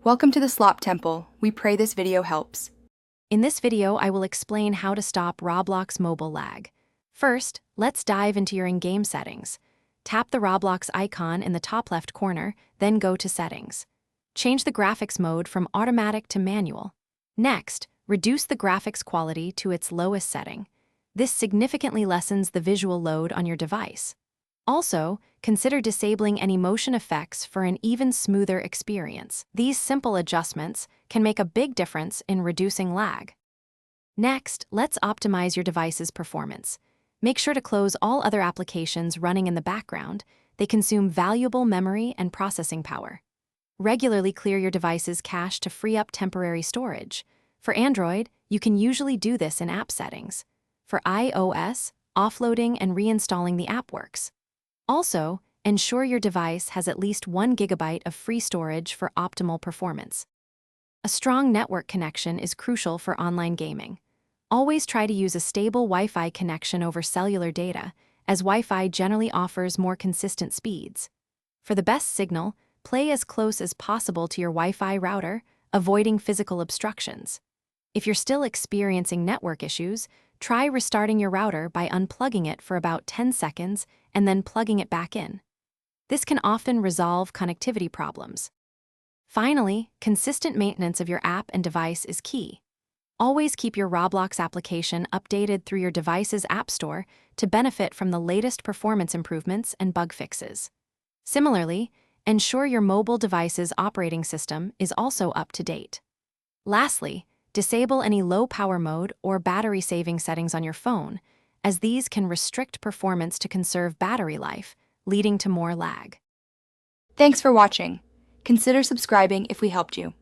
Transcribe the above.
Welcome to the Slop Temple. We pray this video helps. In this video, I will explain how to stop Roblox mobile lag. First, let's dive into your in-game settings. Tap the Roblox icon in the top left corner, then go to Settings. Change the graphics mode from automatic to manual. Next, reduce the graphics quality to its lowest setting. This significantly lessens the visual load on your device. Also, consider disabling any motion effects for an even smoother experience. These simple adjustments can make a big difference in reducing lag. Next, let's optimize your device's performance. Make sure to close all other applications running in the background. They consume valuable memory and processing power. Regularly clear your device's cache to free up temporary storage. For Android, you can usually do this in app settings. For iOS, offloading and reinstalling the app works. Also, ensure your device has at least 1 GB of free storage for optimal performance. A strong network connection is crucial for online gaming. Always try to use a stable Wi-Fi connection over cellular data, as Wi-Fi generally offers more consistent speeds. For the best signal, play as close as possible to your Wi-Fi router, avoiding physical obstructions. If you're still experiencing network issues, try restarting your router by unplugging it for about 10 seconds and then plugging it back in. This can often resolve connectivity problems. Finally, consistent maintenance of your app and device is key. Always keep your Roblox application updated through your device's app store to benefit from the latest performance improvements and bug fixes. Similarly, ensure your mobile device's operating system is also up to date. Lastly, disable any low-power mode or battery-saving settings on your phone, as these can restrict performance to conserve battery life, leading to more lag. Thanks for watching. Consider subscribing if we helped you.